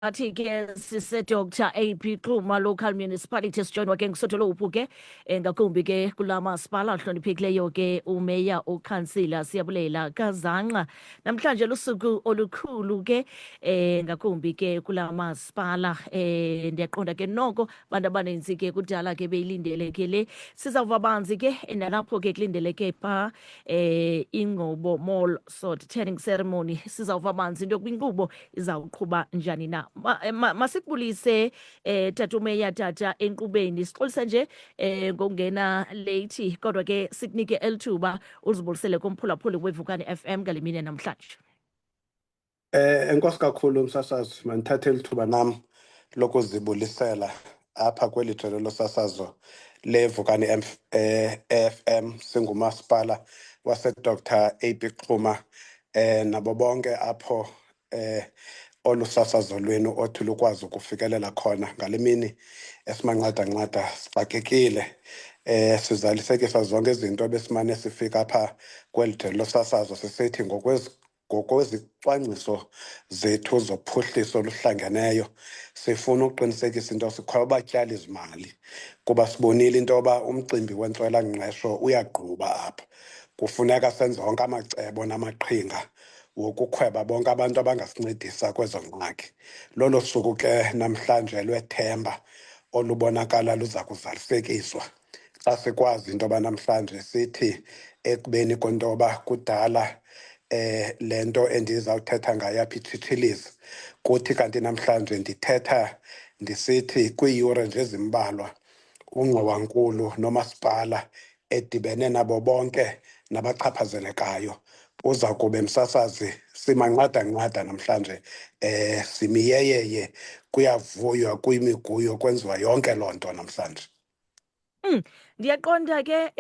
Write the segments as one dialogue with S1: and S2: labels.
S1: Athi ke sise Dr. AP Xuma local municipality sijoinwa ke ngusodolophu ke ngakumbi ke kula masipala ahloniphekileyo ke umeya ukhansila Siyabulela Kazanqa. Namhlanje lusuku olukhulu ke ngakumbi ke kula masipala ndiyaqonda ke noko bantu abaninzi ke kudala ke beyilindele ke le sizawuva banzi ke nalapho ke kulindeleke pha ingqobo mall sort turning ceremony sizawuva banzi into kwinkqubo izawuqhuba njani na. Masikubulise tatumeya tata enkqubeni sixolisa nje ngokungena late kodwa ke sikunike elithuba uzibulisele kumphulaphuli weVukani FM ngale mini namhlanje.
S2: Enkosi kakhulu umsasazi, mandithathe lithuba nam lokuzibulisela apha kweli jelo losasazo leVukani FM singumasipala waseDr. AP Xuma nabo bonke apho olu sasazo lwenu othi lukwazi ukufikelela khona ngale mini esimanqada sixakekile. Sizalisekisa zonke izinto besimane sifika apha kweli jelo losasazo sisithi ngokwezicwangciso zethu zophuhliso oluhlangeneyo sifuna uqinisekisa into sikhoya abatyali zimali kuba sibonile into yoba umcimbi wentswelangqesho uyagquba apha. Kufuneka senze wonke amacebo namaqhinga wokukhweba bonke abantu abangasincedisa kwezo ngxaki. Lolo suku ke namhlanje lwethemba olubonakala luza kuzalisekiswa xa sikwazi into yoba namhlanje sithi ekubeni kwento yoba kudala le nto endizawuthetha ngayo apha itshitshilizi kuthi kanti namhlanje ndithetha ndisithi kwiiyure nje ezimbalwa ungxowankulu nomasipala edibene nabo bonke nabachaphazelekayo uza kube msasazi simanqadanqada namhlanje simiyeyeye kuyavuywa kwimiguyo kwenziwa yonke loo nto namhlanje.
S1: Ndiyaqonda ke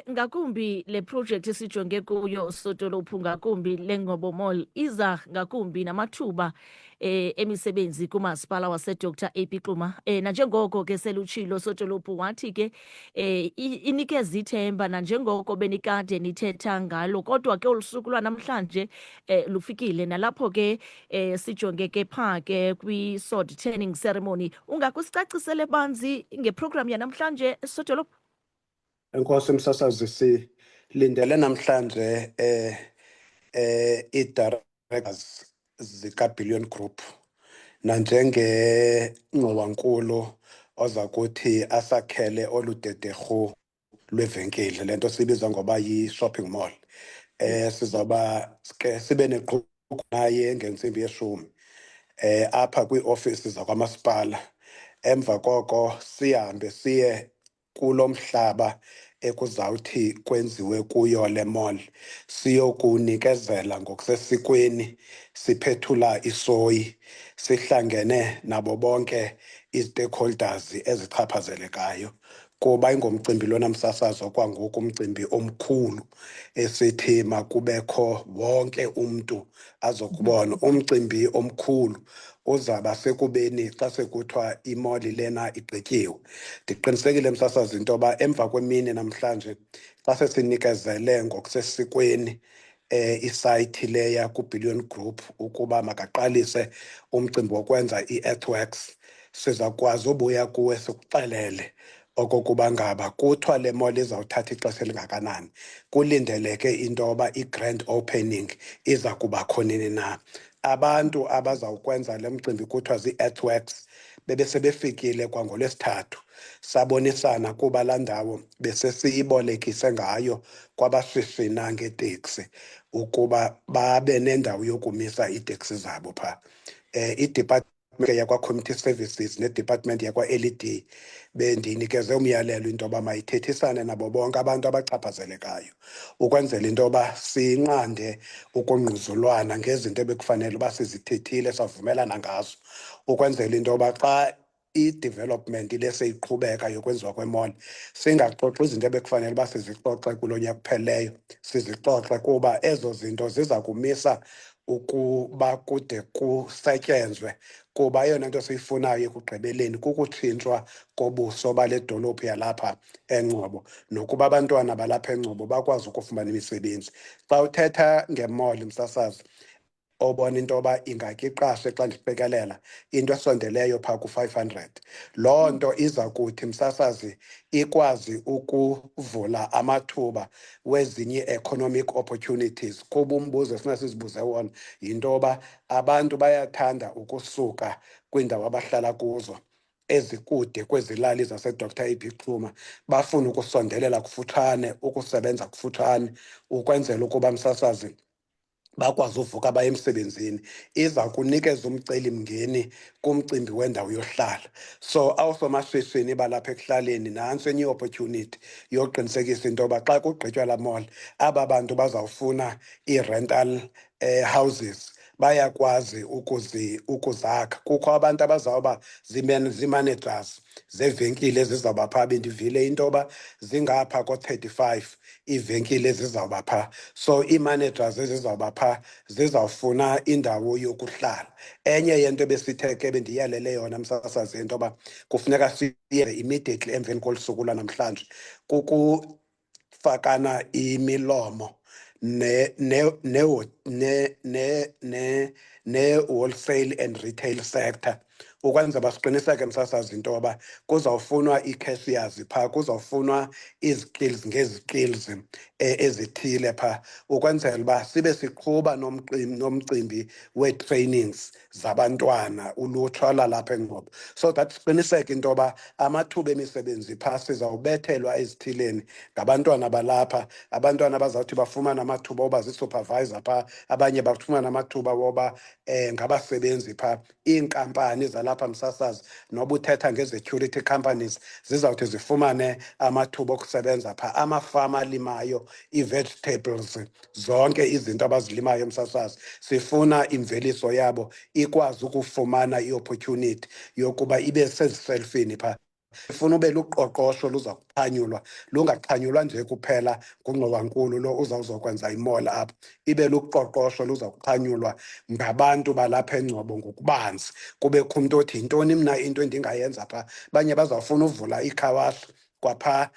S1: ngakumbi le project esijonge kuyo sodolophu ngakumbi leNgcobo Mall iza ngakumbi namathuba emisebenzi kumasipala waseDr. AP Xuma nanjengoko ke selutshilo sodolophu wathi ke inikeza ithemba nanjengoko benikade nithetha ngalo kodwa ke olusuku lwanamhlanje lufikile nalapho ke sijonge ke pha ke kwi-sword turning ceremony. Ungakusicacisele banzi ngeprogram yanamhlanje sodolophu?
S2: Enkosi msasazi, silindele namhlanje ii-directors zika-Billion Group nanjengengxowankulu oza kuthi asakhele olu dederhu lwevenkile, le nto siyibiza ngoba yi-shopping mall. Sizawuba ke sibe neququ naye ngentsimbi ye-10 apha kwii-ofisi zakwamasipala. Emva koko sihambe siye kulo mhlaba ekuzawuthi kwenziwe kuyo le mall siyokunikezela ngokusesikweni, siphethula isoyi, sihlangene nabo bonke ii-stakeholders ezichaphazelekayo kuba ingomcimbi lona msasazo kwangoku umcimbi omkhulu esithi makubekho wonke umntu azokubona. Umcimbi omkhulu uzaba sekubeni xa sekuthiwa imoli lena igqityiwe. Ndiqinisekile msasazi into yoba emva kwemini namhlanje xa sesinikezele ngokusesikweni isayithi leya ku-Billion Group ukuba makaqalise umcimbi wokwenza ii-earthworks, sizakwazi ubuya kuwe sikuxelele okokuba ngaba kuthiwa le mall izawuthatha ixesha elingakanani, kulindeleke into yoba i-grand opening iza kubakho nini na. Abantu abazawukwenza le mcimbi kuthiwa zii-earthworks bebesebefikile kwangoLwesithathu, sabonisana kuba laa ndawo besesiyibolekise ngayo kwabashishina ngeeteksi ukuba babe nendawo yokumisa iiteksi zabo phaa. Idepartment yakwa-community services nedepartment yakwa-LED bendinikeze umyalelo into yoba mayithethisane nabo bonke abantu abachaphazelekayo ukwenzela into yoba sinqande ukungquzulwana ngezinto ebekufanele uba sizithethile savumelana ngazo, ukwenzela into yoba xa i-development le seyiqhubeka yokwenziwa kwemall singaxoxi izinto ebekufanele uba sizixoxe kulo nyaka kupheleyo, sizixoxe kuba ezo zinto ziza kumisa ukuba kude kusetyenzwe kuba eyona nto siyifunayo ekugqibeleni kukutshintshwa kobuso bale dolophu yalapha eNgcobo nokuba abantwana balapha eNgcobo bakwazi ukufumana imisebenzi. Xa uthetha ngemall msasazi, obona into yoba ingake iqashe xa ndiqikelela into esondeleyo phaa ku-500. Loo nto iza kuthi msasazi ikwazi ukuvula amathuba wezinye economic opportunities. Kuba umbuzo esina sizibuze wona yinto yoba abantu bayathanda ukusuka kwiindawo abahlala kuzo ezikude kwezi lali zaseDr AP Xuma, bafuna ukusondelela kufutshane, ukusebenza kufutshane, ukwenzela ukuba msasazi bakwazi uvuka baye emsebenzini. Iza kunikeza umcelimngeni kumcimbi wendawo yohlala. So awusomashishini balapha ekuhlaleni nantso enye i-opportunity yokuqinisekisa into yoba xa kugqitywa laa mall, aba bantu bazawufuna ii-rental houses bayakwazi ukuzakha. Kukho abantu abazawuba zii-managers zeevenkile ezizawuba phaa. Bendivile into yoba zingapha ko-35 iivenkile ezizawuba phaa. So ii-managers ezizawuba phaa zizawufuna indawo yokuhlala. Enye yento ebesithe ke bendiyalele yona msasazi into yoba kufuneka siyenze immediately emveni kolu suku lwanamhlanje kukufakana imilomo ne-wholesale and retail sector, ukwenza basiqiniseke msasazi into yoba kuzawufunwa ii-cashiers phaa, kuzawufunwa izikills ngezikills ezithile phaa, ukwenzela uba sibe siqhuba nomcimbi wee-trainings zabantwana, ulutsha lalapha eNgcobo, so that siqiniseke into yoba amathuba emisebenzi phaa sizawubethelwa ezithileni ngabantwana balapha. Abantwana abazawuthi bafumane amathuba oba zii-supervisor phaa, abanye bafumane amathuba woba ngabasebenzi phaa. Iinkampani zalapha msasazi, noba uthetha ngee-security companies, zizawuthi zifumane amathuba okusebenza phaa. Amafama alimayo ii-vegetables, zonke izinto abazilimayo msasazi, sifuna imveliso yabo ikwazi ukufumana i-opportunity yokuba ibe sezishelfini phaa. Sifuna ube luqoqosho luza kuxhanyulwa, lungaxhanyulwa nje kuphela ngungqowankulu lo uzawuzokwenza imall apha. Ibe luqoqosho luza kuxhanyulwa ngabantu balapha eNgcobo ngokubanzi. Kubekho umntu othi yintoni mna into endingayenza phaa. Abanye bazawufuna uvula iikhawashi kwaphaa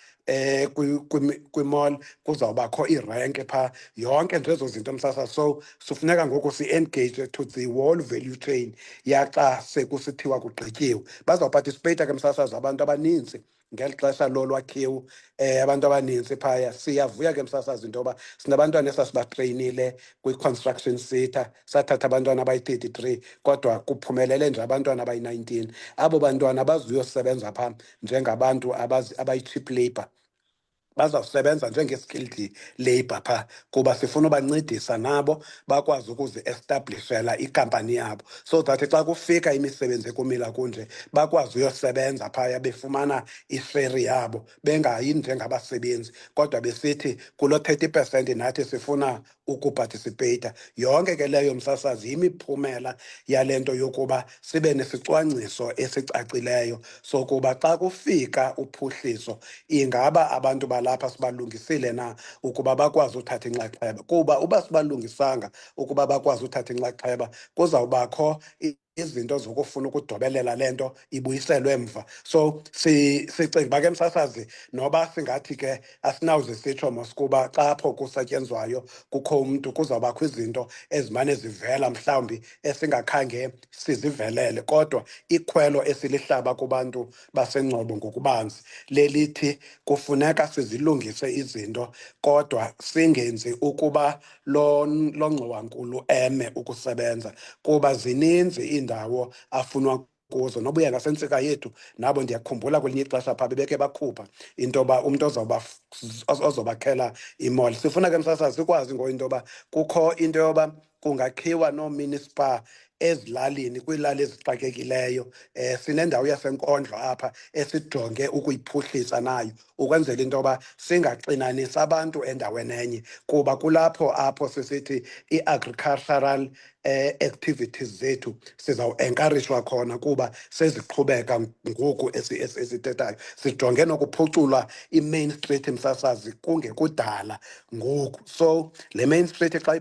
S2: kwimall, kuzawubakho irenki phaa, yonke nje ezo zinto msasazi. So sifuneka ngoku si-engage to the whole value chain yaxa sekusithiwa kugqityiwe. Bazawupatisipeyitha ke msasazi abantu abaninzi ngeli xesha lolwakhiwo, abantu abaninzi phaya. Siyavuya ke msasazi into yoba sinabantwana esasibatreyinile kwi-construction sector, sathatha abantwana abayi-33 kodwa kuphumelele nje abantwana abayi-19. Abo bantwana bazuyosebenza phaa njengabantu abayi-cheap labour, bazawusebenza njenge-skilled labour phaa, kuba sifuna ubancedisa nabo bakwazi ukuzi-establishela ikampani yabo, so that xa kufika imisebenzi ekumila kunje bakwazi uyosebenza phaya befumana isheri yabo, bengayi njengabasebenzi kodwa besithi kuloo 30% nathi sifuna ukupatisipeyitha. Yonke ke leyo msasazi yimiphumela yale nto yokuba sibe nesicwangciso esicacileyo sokuba xa kufika uphuhliso, ingaba abantu balapha sibalungisile na ukuba bakwazi uthatha inxaxheba. Kuba uba sibalungisanga ukuba bakwazi uthatha inxaxheba, kuzawubakho izinto zokufuna ukudobelela le nto ibuyiselwe emva. So sicinga uba ke msasazi, noba singathi ke asinawuze sitsho mos kuba xa apho kusetyenzwayo kukho umntu, kuzawubakho izinto ezimane zivela mhlawumbi esingakhange sizivelele, kodwa ikhwelo esilihlaba kubantu baseNgcobo ngokubanzi lelithi kufuneka sizilungise izinto kodwa singenzi ukuba lo ngxowankulu eme ukusebenza, kuba zininzi iindawo afunwa kuzo. Noba uya ngasentsika yethu, nabo ndiyakhumbula kwelinye ixesha phaa bebeke bakhupha into yoba umntu ozobakhela imall. Sifuna ke msasazi sikwazi into yoba kukho into yoba kungakhiwa noo-mini spa ezilalini, kwiilali ezixakekileyo. Sinendawo yaseNkondlo apha esijonge ukuyiphuhlisa nayo, ukwenzela into yoba singaxinanisi abantu endaweni enye, kuba kulapho apho sisithi ii-agricultural activities zethu sizawuenkarishwa khona, kuba seziqhubeka ngoku esithethayo. Sijonge nokuphucula i-Main Street msasazi kungekudala ngoku. So le Main Street xa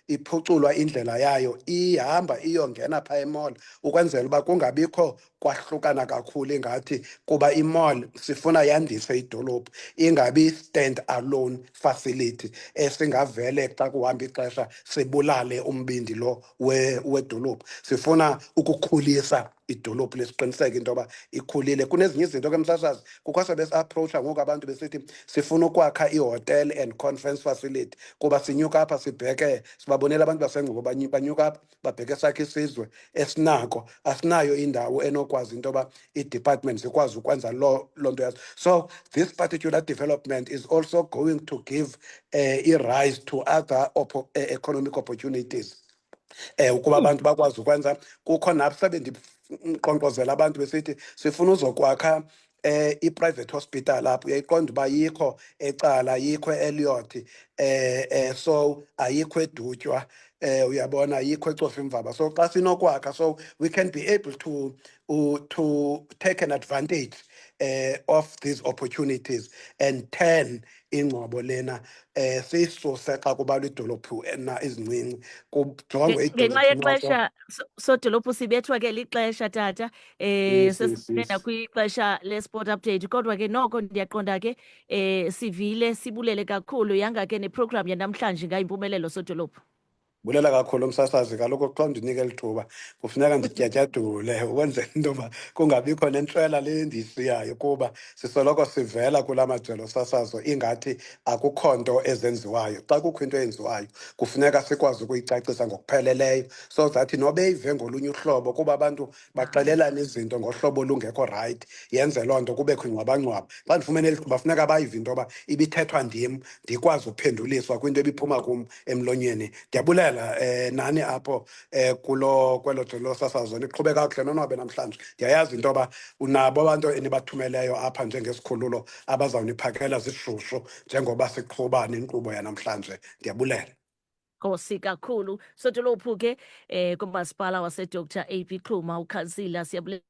S2: iphuculwa indlela yayo ihamba iyodwa iyongena phaa emall ukwenzela uba kungabikho kwahlukana kakhulu ingathi kuba imall sifuna yandise idolophu ingabi stand alone facility esingavele xa kuhamba ixesha sibulale umbindi lo wedolophu. Sifuna ukukhulisa idolophu lesiqiniseke into yoba ikhulile. Kunezinye izinto ke msasazi kukho sebesi-approacha ngoku abantu besithi sifuna ukwakha i-hotel and conference facility kuba sinyuka apha sibheke sibabonela abantu basengqubo banyuka apha babheke sakhe isizwe esinako asinayo indawo enokwazi into yoba ii-departments zikwazi ukwenza loo nto yazo. So this particular development is also going to give i-rise to other economic opportunities ukuba abantu bakwazi ukwenza. Kukho nathi sebendinkqonkqozela abantu besithi sifuna uzokwakha i-private hospital apho uyayiqonda uba yikho ecala yikho eEliot so ayikho edutywa uyabona ayikho ecofa imvaba. So xa sinokwakha so we can be able to take an advantage of these opportunities and turn ingcobo lena siyisuse xa kubalwa idolophu ezincinci kujongwe
S1: ngenxa
S2: idolophu noko.
S1: yexesha sodolophu sibethwa ke lixesha tata
S2: Yes, yes,
S1: sesingena
S2: yes.
S1: kwixesha le-sport update kodwa ke noko ndiyaqonda ke sivile sibulele kakhulu yanga ke neprogram yanamhlanje ngayimpumelelo sodolophu.
S2: Bulela kakhulu msasazi, kaloku xa ndinike lithuba kufuneka ndityatyadule ukwenzela into yoba kungabikho nentswela le ndiyishiyayo kuba sisoloko sivela kula majelo sasazo ingathi akukho nto ezenziwayo. Xa kukho into eyenziwayo kufuneka sikwazi ukuyicacisa ngokupheleleyo so that nobe ive ngolunye uhlobo kuba abantu baxelelana izinto ngohlobo olungekho rayithi yenze loo nto kubekho ingxwabangxwaba. Xa ndifumene lithuba funeka bayive into yoba ibithethwa ndim ndikwazi ukuphenduliswa kwinto ebiphuma kum emlonyeni. Ndiyabulela nani apho kwelo jelo sasazo niqhube kakuhle nonwabe namhlanje. Ndiyayazi into yoba unabo abantu enibathumeleyo apha njengesikhululo abazawuniphakela zishushu njengoba siqhuba nenkqubo yanamhlanje. Ndiyabulela.
S1: Nkosi kakhulu sodolophu ke kumasipala wase Dr. AP Xuma ukhansila siyabulela